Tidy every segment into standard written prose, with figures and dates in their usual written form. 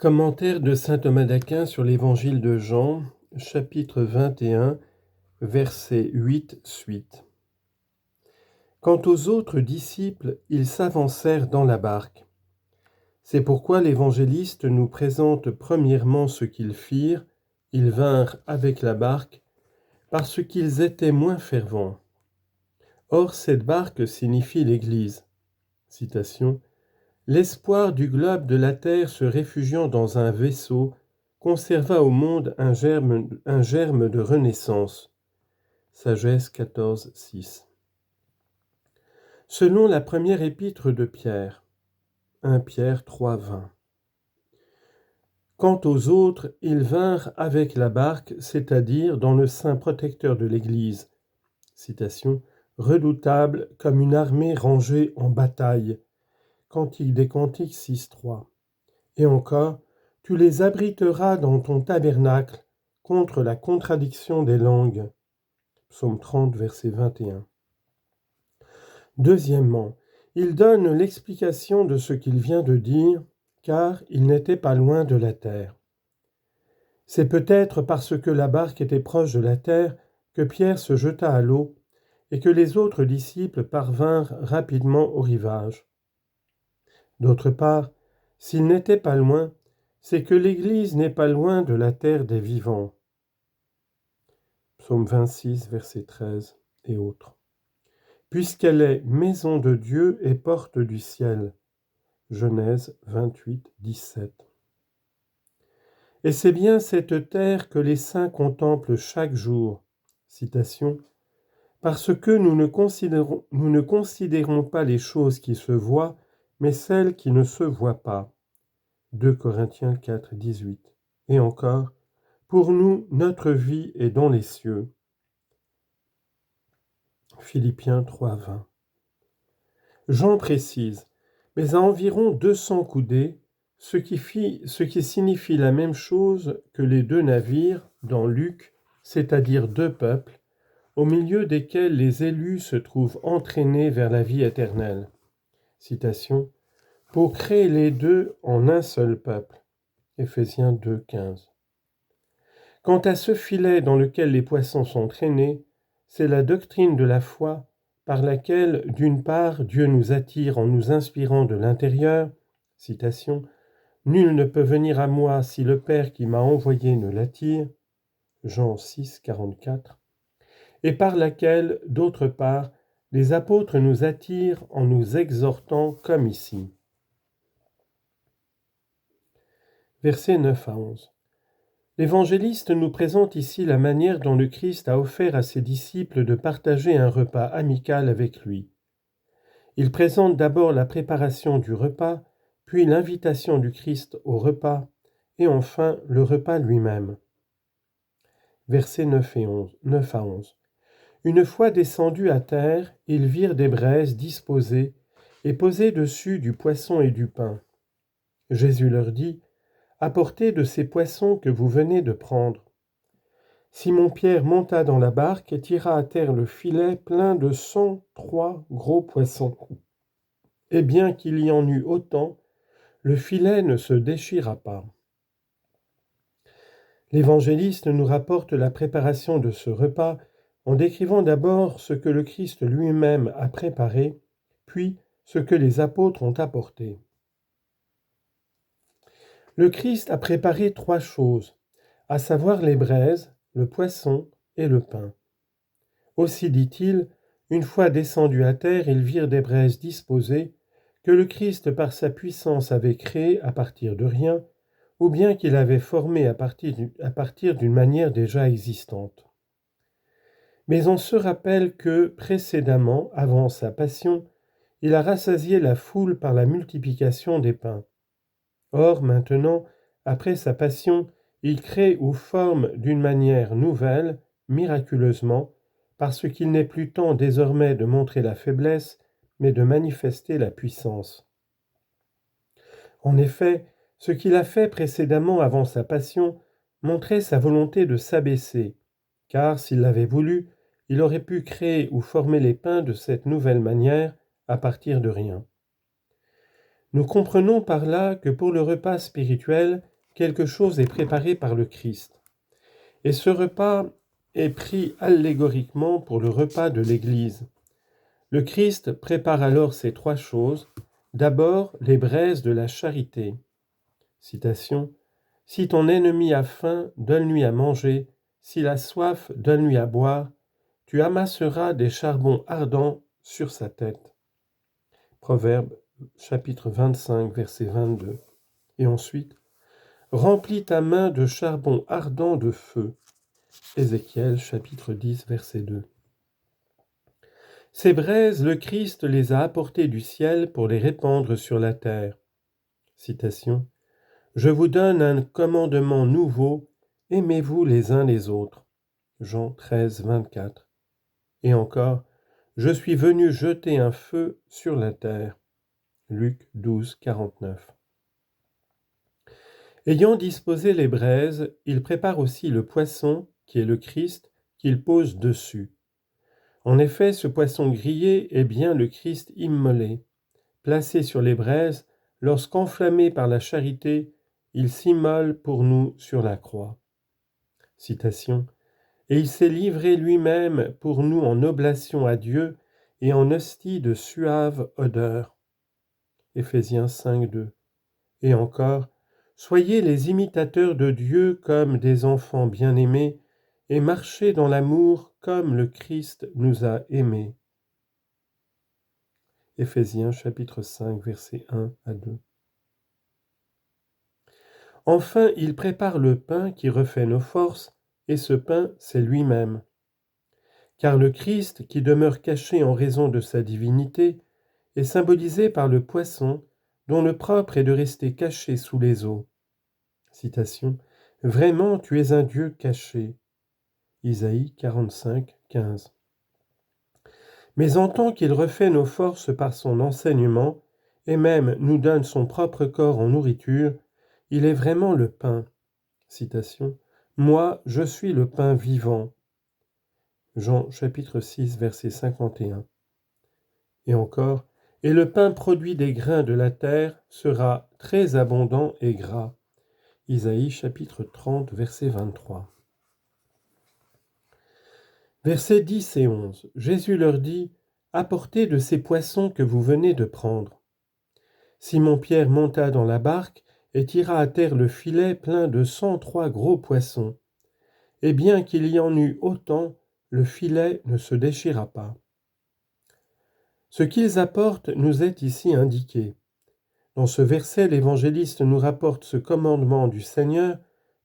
Commentaire de saint Thomas d'Aquin sur l'Évangile de Jean, chapitre 21, verset 8 suite. Quant aux autres disciples, ils s'avancèrent dans la barque. C'est pourquoi l'évangéliste nous présente premièrement ce qu'ils firent. Ils vinrent avec la barque, parce qu'ils étaient moins fervents. Or, cette barque signifie l'Église. Citation. L'espoir du globe de la terre se réfugiant dans un vaisseau conserva au monde un germe de renaissance. Sagesse 14, 6. Selon la première épître de Pierre, 1 Pierre 3, 20. Quant aux autres, ils vinrent avec la barque, c'est-à-dire dans le sein protecteur de l'Église. Citation. Redoutable comme une armée rangée en bataille. Cantique des Cantiques 6, 3. Et encore, tu les abriteras dans ton tabernacle contre la contradiction des langues. Psaume 30, verset 21. Deuxièmement, il donne l'explication de ce qu'il vient de dire, car il n'était pas loin de la terre. C'est peut-être parce que la barque était proche de la terre que Pierre se jeta à l'eau et que les autres disciples parvinrent rapidement au rivage. D'autre part, s'il n'était pas loin, c'est que l'Église n'est pas loin de la terre des vivants. Psaume 26, verset 13 et autres. Puisqu'elle est maison de Dieu et porte du ciel. Genèse 28, 17. Et c'est bien cette terre que les saints contemplent chaque jour. Citation. Parce que nous ne considérons pas les choses qui se voient, mais celles qui ne se voient pas. 2 Corinthiens 4, 18. Et encore, pour nous, notre vie est dans les cieux. Philippiens 3, 20. Jean précise, mais à environ 200 coudées, ce qui signifie la même chose que les deux navires dans Luc, c'est-à-dire deux peuples, au milieu desquels les élus se trouvent entraînés vers la vie éternelle. Citation. Pour créer les deux en un seul peuple. Éphésiens 2, 15. Quant à ce filet dans lequel les poissons sont traînés, c'est la doctrine de la foi par laquelle, d'une part, Dieu nous attire en nous inspirant de l'intérieur, citation, « Nul ne peut venir à moi si le Père qui m'a envoyé ne l'attire » Jean 6, 44, et par laquelle, d'autre part, les apôtres nous attirent en nous exhortant comme ici. Versets 9 à 11. L'évangéliste nous présente ici la manière dont le Christ a offert à ses disciples de partager un repas amical avec lui. Il présente d'abord la préparation du repas, puis l'invitation du Christ au repas, et enfin le repas lui-même. Versets 9 à 11. Une fois descendus à terre, ils virent des braises disposées et posées dessus du poisson et du pain. Jésus leur dit, « Apportez de ces poissons que vous venez de prendre. » Simon-Pierre monta dans la barque et tira à terre le filet plein de 103 gros poissons. Et bien qu'il y en eût autant, le filet ne se déchira pas. L'évangéliste nous rapporte la préparation de ce repas en décrivant d'abord ce que le Christ lui-même a préparé, puis ce que les apôtres ont apporté. Le Christ a préparé 3 choses, à savoir les braises, le poisson et le pain. Aussi, dit-il, une fois descendus à terre, ils virent des braises disposées, que le Christ par sa puissance avait créées à partir de rien, ou bien qu'il avait formées à partir d'une manière déjà existante. Mais on se rappelle que, précédemment, avant sa passion, il a rassasié la foule par la multiplication des pains. Or, maintenant, après sa passion, il crée ou forme d'une manière nouvelle, miraculeusement, parce qu'il n'est plus temps désormais de montrer la faiblesse, mais de manifester la puissance. En effet, ce qu'il a fait précédemment avant sa passion montrait sa volonté de s'abaisser, car s'il l'avait voulu, il aurait pu créer ou former les pains de cette nouvelle manière à partir de rien. Nous comprenons par là que pour le repas spirituel, quelque chose est préparé par le Christ. Et ce repas est pris allégoriquement pour le repas de l'Église. Le Christ prépare alors ces trois choses. D'abord, les braises de la charité. Citation. « Si ton ennemi a faim, donne-lui à manger. S'il a soif, donne-lui à boire. Tu amasseras des charbons ardents sur sa tête. » Proverbe, chapitre 25, verset 22. Et ensuite, « Remplis ta main de charbons ardents de feu. » Ézéchiel, chapitre 10, verset 2. Ces braises, le Christ les a apportées du ciel pour les répandre sur la terre. Citation. « Je vous donne un commandement nouveau, aimez-vous les uns les autres. » Jean 13, 24. Et encore, « Je suis venu jeter un feu sur la terre. » Luc 12, 49. Ayant disposé les braises, il prépare aussi le poisson, qui est le Christ, qu'il pose dessus. En effet, ce poisson grillé est bien le Christ immolé, placé sur les braises, lorsqu'enflammé par la charité, il s'immole pour nous sur la croix. Citation. « Et il s'est livré lui-même pour nous en oblation à Dieu et en hostie de suave odeur. » Éphésiens 5, 2. Et encore, « Soyez les imitateurs de Dieu comme des enfants bien-aimés, et marchez dans l'amour comme le Christ nous a aimés. » Éphésiens chapitre 5, versets 1 à 2. Enfin, il prépare le pain qui refait nos forces, et ce pain, c'est lui-même. Car le Christ, qui demeure caché en raison de sa divinité, est symbolisé par le poisson, dont le propre est de rester caché sous les eaux. Citation. « Vraiment, tu es un Dieu caché. » Isaïe 45, 15. Mais en tant qu'il refait nos forces par son enseignement, et même nous donne son propre corps en nourriture, il est vraiment le pain. Citation. « Moi, je suis le pain vivant. » Jean chapitre 6, verset 51. Et encore, « Et le pain produit des grains de la terre sera très abondant et gras. » Isaïe chapitre 30, verset 23. Versets 10 et 11. Jésus leur dit, « Apportez de ces poissons que vous venez de prendre. » Simon-Pierre monta dans la barque et tira à terre le filet plein de 103 gros poissons. Et bien qu'il y en eût autant, le filet ne se déchira pas. Ce qu'ils apportent nous est ici indiqué. Dans ce verset, l'évangéliste nous rapporte ce commandement du Seigneur,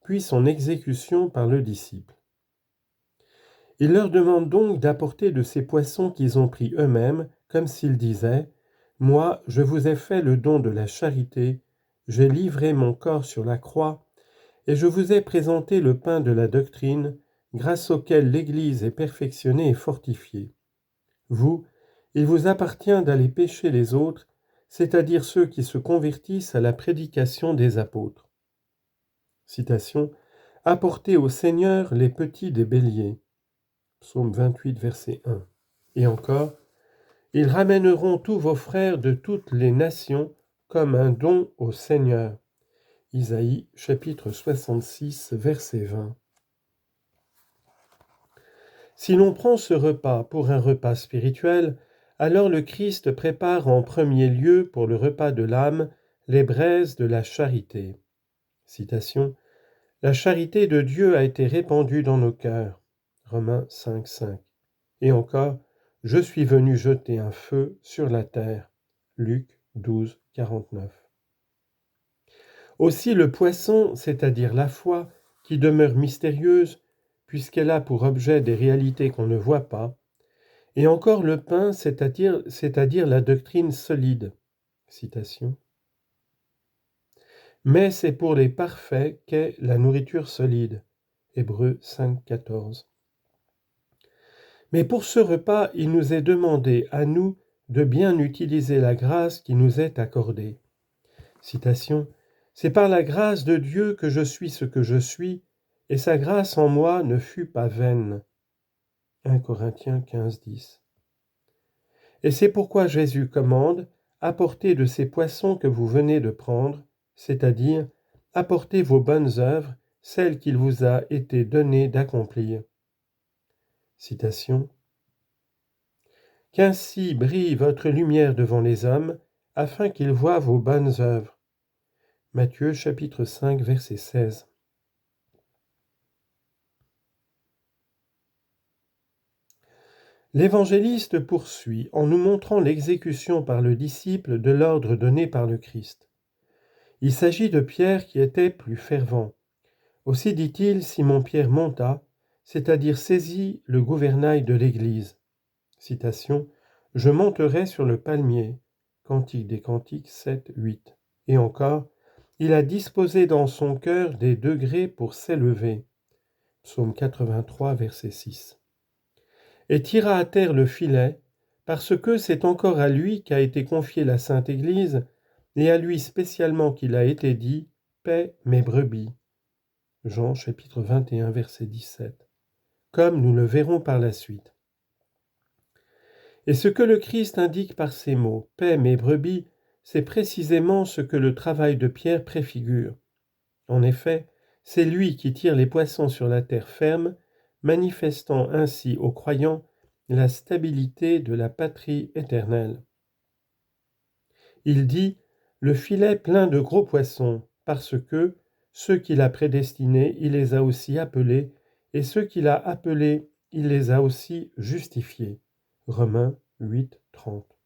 puis son exécution par le disciple. Il leur demande donc d'apporter de ces poissons qu'ils ont pris eux-mêmes, comme s'ils disaient « Moi, je vous ai fait le don de la charité, j'ai livré mon corps sur la croix, et je vous ai présenté le pain de la doctrine, grâce auquel l'Église est perfectionnée et fortifiée. Vous, il vous appartient d'aller pêcher les autres, c'est-à-dire ceux qui se convertissent à la prédication des apôtres. » Citation. « Apportez au Seigneur les petits des béliers. » Psaume 28, verset 1. Et encore, « Ils ramèneront tous vos frères de toutes les nations comme un don au Seigneur. » Isaïe, chapitre 66, verset 20. Si l'on prend ce repas pour un repas spirituel, alors le Christ prépare en premier lieu pour le repas de l'âme les braises de la charité. Citation. « La charité de Dieu a été répandue dans nos cœurs. » Romains 5, 5. Et encore, « Je suis venu jeter un feu sur la terre. » Luc 12, 49. Aussi le poisson, c'est-à-dire la foi, qui demeure mystérieuse, puisqu'elle a pour objet des réalités qu'on ne voit pas, et encore le pain, c'est-à-dire la doctrine solide. Citation. « Mais c'est pour les parfaits qu'est la nourriture solide. » Hébreux 5, 14. Mais pour ce repas, il nous est demandé à nous de bien utiliser la grâce qui nous est accordée. Citation. « C'est par la grâce de Dieu que je suis ce que je suis, et sa grâce en moi ne fut pas vaine. » 1 Corinthiens 15, 10. Et c'est pourquoi Jésus commande « Apportez de ces poissons que vous venez de prendre, c'est-à-dire apportez vos bonnes œuvres, celles qu'il vous a été donné d'accomplir. Citation. Qu'ainsi brille votre lumière devant les hommes, afin qu'ils voient vos bonnes œuvres. Matthieu chapitre 5, verset 16. L'évangéliste poursuit en nous montrant l'exécution par le disciple de l'ordre donné par le Christ. Il s'agit de Pierre qui était plus fervent. Aussi dit-il, Simon-Pierre monta, c'est-à-dire saisit le gouvernail de l'Église. Citation. Je monterai sur le palmier. Cantique des Cantiques 7, 8. Et encore, il a disposé dans son cœur des degrés pour s'élever. Psaume 83, verset 6. Et tira à terre le filet, parce que c'est encore à lui qu'a été confiée la Sainte Église, et à lui spécialement qu'il a été dit « Paix mes brebis ». Jean chapitre 21, verset 17. Comme nous le verrons par la suite. Et ce que le Christ indique par ces mots « Paix mes brebis », c'est précisément ce que le travail de Pierre préfigure. En effet, c'est lui qui tire les poissons sur la terre ferme, manifestant ainsi aux croyants la stabilité de la patrie éternelle. Il dit « Le filet plein de gros poissons, parce que ceux qu'il a prédestinés, il les a aussi appelés, et ceux qu'il a appelés, il les a aussi justifiés. » Romains 8, 30.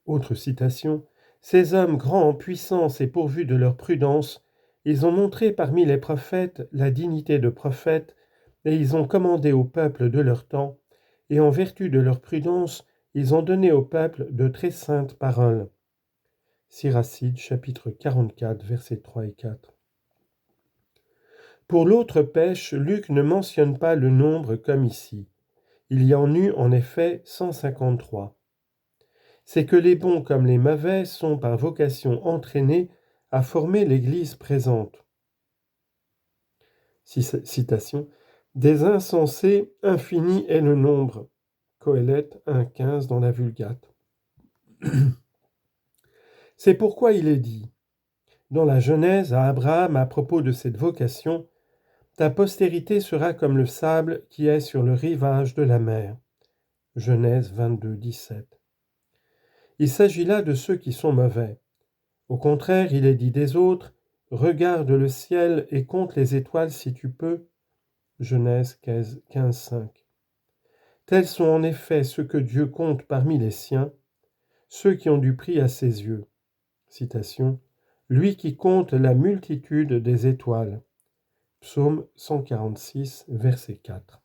Autre citation. Ces hommes grands en puissance et pourvus de leur prudence, ils ont montré parmi les prophètes la dignité de prophètes, et ils ont commandé au peuple de leur temps, et en vertu de leur prudence, ils ont donné au peuple de très saintes paroles. Siracide, chapitre 44, versets 3 et 4. Pour l'autre pêche, Luc ne mentionne pas le nombre comme ici. Il y en eut en effet 153. C'est que les bons comme les mauvais sont par vocation entraînés à former l'Église présente. Citation. Des insensés, infini est le nombre. Coëlette 1,15 dans la Vulgate. C'est pourquoi il est dit, dans la Genèse à Abraham à propos de cette vocation, ta postérité sera comme le sable qui est sur le rivage de la mer. Genèse 22, 17. Il s'agit là de ceux qui sont mauvais. Au contraire, il est dit des autres, regarde le ciel et compte les étoiles si tu peux. Genèse 15, 5. Tels sont en effet ceux que Dieu compte parmi les siens, ceux qui ont du prix à ses yeux. Citation. Lui qui compte la multitude des étoiles. Psaume 146, verset 4.